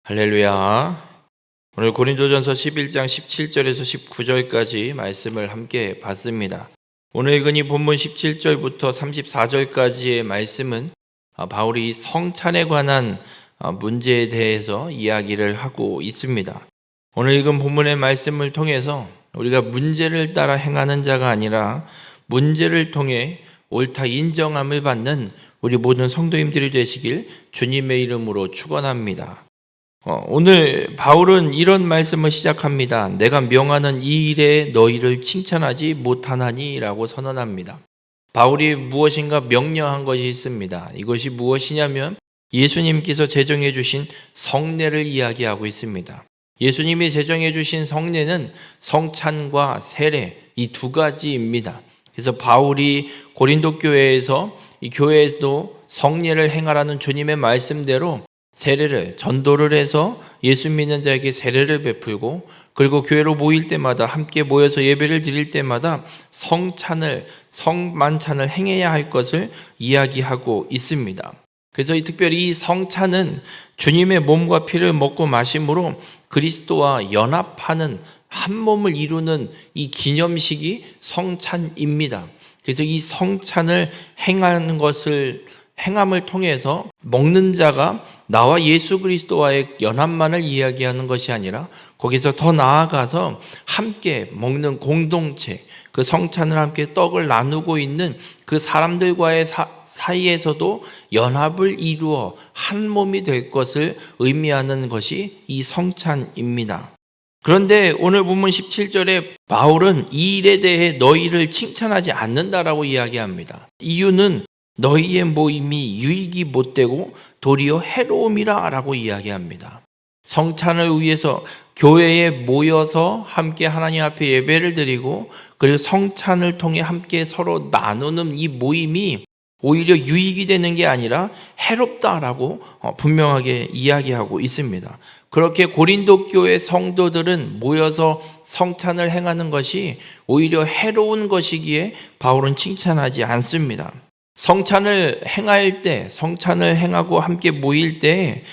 할렐루야. 오늘 고린도전서 11장 17절에서 19절까지 말씀을 함께 봤습니다. 오늘 읽은 이 본문 17절부터 34절까지의 말씀은 바울이 성찬에 관한 문제에 대해서 이야기를 하고 있습니다. 오늘 읽은 본문의 말씀을 통해서 우리가 문제를 따라 행하는 자가 아니라 문제를 통해 옳다 인정함을 받는 우리 모든 성도님들이 되시길 주님의 이름으로 축원합니다. 오늘 바울은 이런 말씀을 시작합니다. 내가 명하는 이 일에 너희를 칭찬하지 못하나니 라고 선언합니다. 바울이 무엇인가 명령한 것이 있습니다. 이것이 무엇이냐면 예수님께서 제정해 주신 성례를 이야기하고 있습니다. 예수님이 제정해 주신 성례는 성찬과 세례 이 두 가지입니다. 그래서 바울이 고린도 교회에서 이 교회에서도 성례를 행하라는 주님의 말씀대로 세례를 전도를 해서 예수 믿는 자에게 세례를 베풀고 그리고 교회로 모일 때마다 함께 모여서 예배를 드릴 때마다 성만찬을 행해야 할 것을 이야기하고 있습니다. 그래서 특별히 이 성찬은 주님의 몸과 피를 먹고 마심으로 그리스도와 연합하는 한 몸을 이루는 이 기념식이 성찬입니다. 그래서 이 성찬을 행함을 통해서 먹는 자가 나와 예수 그리스도와의 연합만을 이야기하는 것이 아니라 거기서 더 나아가서 함께 먹는 공동체, 그 성찬을 함께 떡을 나누고 있는 그 사람들과의 사이에서도 연합을 이루어 한 몸이 될 것을 의미하는 것이 이 성찬입니다. 그런데 오늘 본문 17절에 바울은 이 일에 대해 너희를 칭찬하지 않는다라고 이야기합니다. 이유는 너희의 모임이 유익이 못되고 도리어 해로움이라 라고 이야기합니다. 성찬을 위해서 교회에 모여서 함께 하나님 앞에 예배를 드리고 그리고 성찬을 통해 함께 서로 나누는 이 모임이 오히려 유익이 되는 게 아니라 해롭다라고 분명하게 이야기하고 있습니다. 그렇게 고린도 교회 성도들은 모여서 성찬을 행하는 것이 오히려 해로운 것이기에 바울은 칭찬하지 않습니다. 성찬을 행하고 함께 모일 때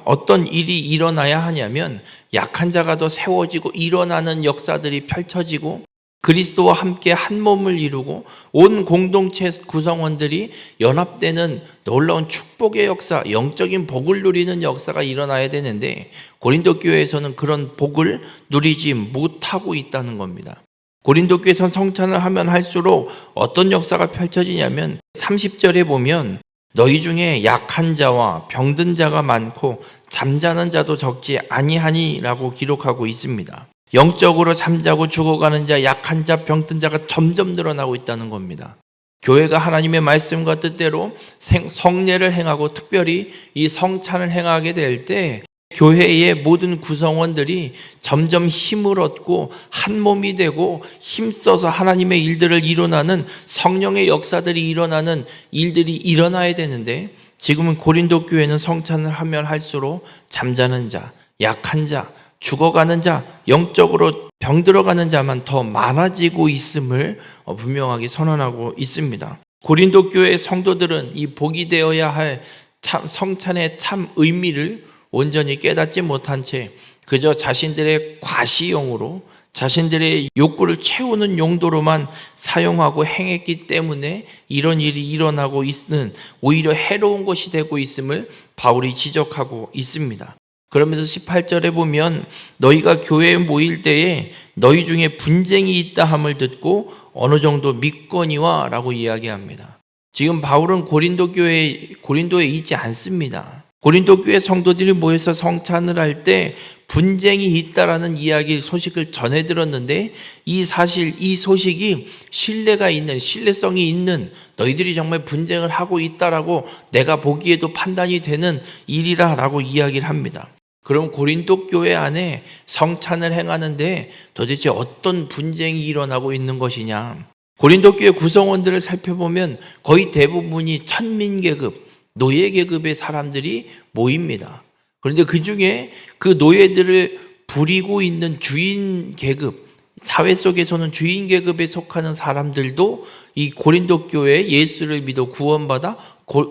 어떤 일이 일어나야 하냐면 약한 자가 더 세워지고 일어나는 역사들이 펼쳐지고 그리스도와 함께 한 몸을 이루고 온 공동체 구성원들이 연합되는 놀라운 축복의 역사, 영적인 복을 누리는 역사가 일어나야 되는데 고린도 교회에서는 그런 복을 누리지 못하고 있다는 겁니다. 고린도 교회에서 성찬을 하면 할수록 어떤 역사가 펼쳐지냐면 30절에 보면 너희 중에 약한 자와 병든 자가 많고 잠자는 자도 적지 아니하니 라고 기록하고 있습니다. 영적으로 잠자고 죽어가는 자, 약한 자, 병든 자가 점점 늘어나고 있다는 겁니다. 교회가 하나님의 말씀과 뜻대로 성례를 행하고 특별히 이 성찬을 행하게 될 때 교회의 모든 구성원들이 점점 힘을 얻고 한 몸이 되고 힘써서 하나님의 일들을 일어나는 성령의 역사들이 일어나는 일들이 일어나야 되는데 지금은 고린도 교회는 성찬을 하면 할수록 잠자는 자, 약한 자, 죽어가는 자, 영적으로 병들어가는 자만 더 많아지고 있음을 분명하게 선언하고 있습니다. 고린도 교회의 성도들은 이 복이 되어야 할 성찬의 참 의미를 온전히 깨닫지 못한 채 그저 자신들의 과시용으로 자신들의 욕구를 채우는 용도로만 사용하고 행했기 때문에 이런 일이 일어나고 있는 오히려 해로운 것이 되고 있음을 바울이 지적하고 있습니다. 그러면서 18절에 보면 너희가 교회에 모일 때에 너희 중에 분쟁이 있다 함을 듣고 어느 정도 믿거니와 라고 이야기합니다. 지금 바울은 고린도에 있지 않습니다. 고린도 교회 성도들이 모여서 성찬을 할 때 분쟁이 있다라는 소식을 전해 들었는데 이 소식이 신뢰성이 있는 너희들이 정말 분쟁을 하고 있다라고 내가 보기에도 판단이 되는 일이라라고 이야기를 합니다. 그럼 고린도 교회 안에 성찬을 행하는데 도대체 어떤 분쟁이 일어나고 있는 것이냐? 고린도 교회 구성원들을 살펴보면 거의 대부분이 천민계급, 노예계급의 사람들이 모입니다. 그런데 그 중에 그 노예들을 부리고 있는 주인계급, 사회 속에서는 주인계급에 속하는 사람들도 이 고린도 교회에 예수를 믿어 구원받아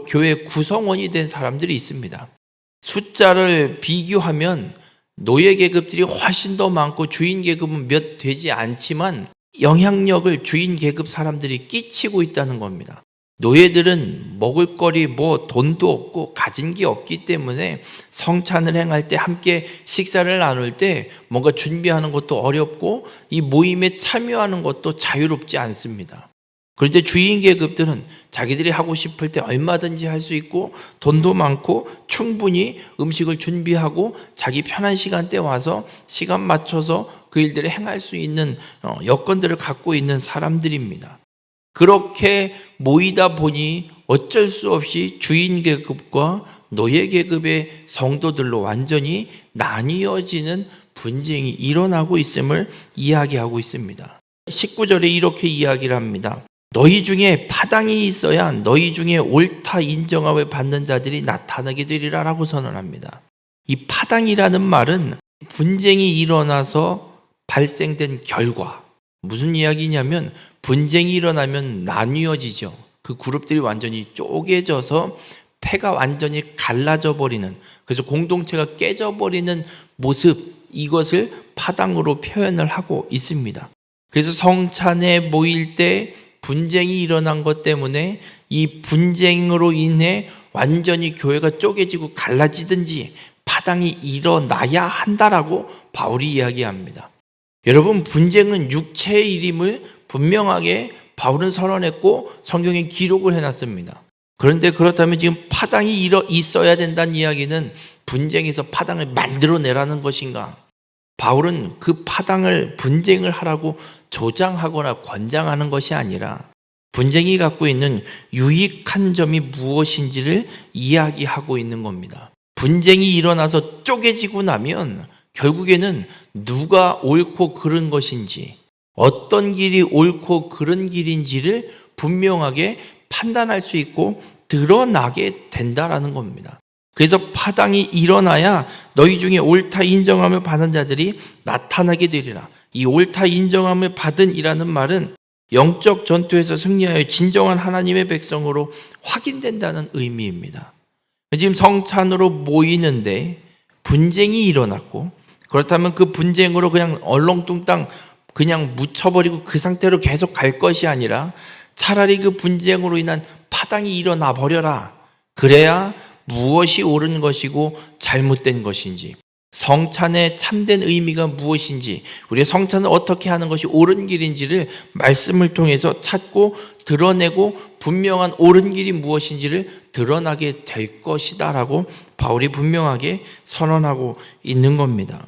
교회 구성원이 된 사람들이 있습니다. 숫자를 비교하면 노예 계급들이 훨씬 더 많고 주인 계급은 몇 되지 않지만 영향력을 주인 계급 사람들이 끼치고 있다는 겁니다. 노예들은 먹을 거리 돈도 없고 가진 게 없기 때문에 성찬을 행할 때 함께 식사를 나눌 때 뭔가 준비하는 것도 어렵고 이 모임에 참여하는 것도 자유롭지 않습니다. 그런데 주인 계급들은 자기들이 하고 싶을 때 얼마든지 할 수 있고 돈도 많고 충분히 음식을 준비하고 자기 편한 시간대 와서 시간 맞춰서 그 일들을 행할 수 있는 여건들을 갖고 있는 사람들입니다. 그렇게 모이다 보니 어쩔 수 없이 주인 계급과 노예 계급의 성도들로 완전히 나뉘어지는 분쟁이 일어나고 있음을 이야기하고 있습니다. 19절에 이렇게 이야기를 합니다. 너희 중에 파당이 있어야 너희 중에 옳다 인정함을 받는 자들이 나타나게 되리라 라고 선언합니다. 이 파당이라는 말은 분쟁이 일어나서 발생된 결과, 무슨 이야기냐면 분쟁이 일어나면 나뉘어지죠. 그 그룹들이 완전히 쪼개져서 패가 완전히 갈라져 버리는, 그래서 공동체가 깨져버리는 모습, 이것을 파당으로 표현을 하고 있습니다. 그래서 성찬에 모일 때 분쟁이 일어난 것 때문에 이 분쟁으로 인해 완전히 교회가 쪼개지고 갈라지든지 파당이 일어나야 한다라고 바울이 이야기합니다. 여러분, 분쟁은 육체의 일임을 분명하게 바울은 선언했고 성경에 기록을 해놨습니다. 그런데 그렇다면 지금 파당이 있어야 된다는 이야기는 분쟁에서 파당을 만들어내라는 것인가? 바울은 그 파당을 분쟁을 하라고 조장하거나 권장하는 것이 아니라 분쟁이 갖고 있는 유익한 점이 무엇인지를 이야기하고 있는 겁니다. 분쟁이 일어나서 쪼개지고 나면 결국에는 누가 옳고 그른 것인지, 어떤 길이 옳고 그른 길인지를 분명하게 판단할 수 있고 드러나게 된다라는 겁니다. 그래서 파당이 일어나야 너희 중에 옳다 인정함을 받은 자들이 나타나게 되리라. 이 옳다 인정함을 받은 이라는 말은 영적 전투에서 승리하여 진정한 하나님의 백성으로 확인된다는 의미입니다. 지금 성찬으로 모이는데 분쟁이 일어났고, 그렇다면 그 분쟁으로 그냥 얼렁뚱땅 그냥 묻혀버리고 그 상태로 계속 갈 것이 아니라 차라리 그 분쟁으로 인한 파당이 일어나 버려라. 그래야 무엇이 옳은 것이고 잘못된 것인지, 성찬의 참된 의미가 무엇인지, 우리의 성찬을 어떻게 하는 것이 옳은 길인지를 말씀을 통해서 찾고 드러내고 분명한 옳은 길이 무엇인지를 드러나게 될 것이다 라고 바울이 분명하게 선언하고 있는 겁니다.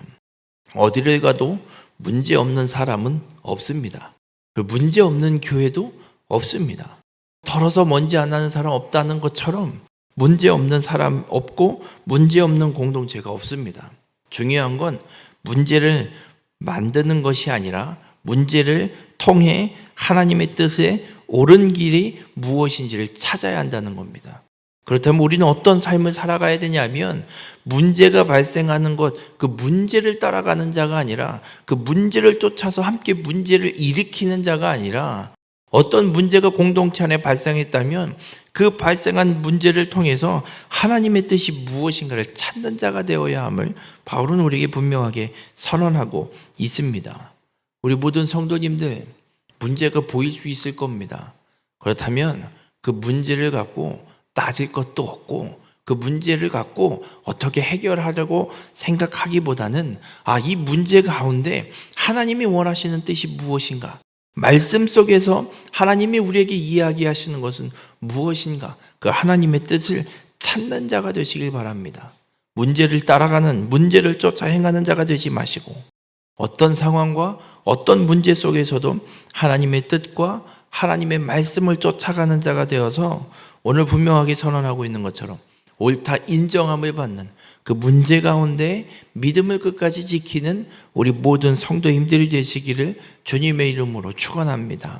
어디를 가도 문제 없는 사람은 없습니다. 문제 없는 교회도 없습니다. 털어서 먼지 안 나는 사람 없다는 것처럼 문제 없는 사람 없고 문제 없는 공동체가 없습니다. 중요한 건 문제를 만드는 것이 아니라 문제를 통해 하나님의 뜻에 옳은 길이 무엇인지를 찾아야 한다는 겁니다. 그렇다면 우리는 어떤 삶을 살아가야 되냐면 문제가 발생하는 것, 그 문제를 따라가는 자가 아니라 그 문제를 쫓아서 함께 문제를 일으키는 자가 아니라 어떤 문제가 공동체 안에 발생했다면 그 발생한 문제를 통해서 하나님의 뜻이 무엇인가를 찾는 자가 되어야 함을 바울은 우리에게 분명하게 선언하고 있습니다. 우리 모든 성도님들, 문제가 보일 수 있을 겁니다. 그렇다면 그 문제를 갖고 따질 것도 없고 그 문제를 갖고 어떻게 해결하려고 생각하기보다는 이 문제 가운데 하나님이 원하시는 뜻이 무엇인가? 말씀 속에서 하나님이 우리에게 이야기하시는 것은 무엇인가? 그 하나님의 뜻을 찾는 자가 되시길 바랍니다. 문제를 따라가는, 문제를 쫓아 행하는 자가 되지 마시고 어떤 상황과 어떤 문제 속에서도 하나님의 뜻과 하나님의 말씀을 쫓아가는 자가 되어서 오늘 분명하게 선언하고 있는 것처럼 옳다 인정함을 받는 그 문제 가운데 믿음을 끝까지 지키는 우리 모든 성도님들이 되시기를 주님의 이름으로 축원합니다.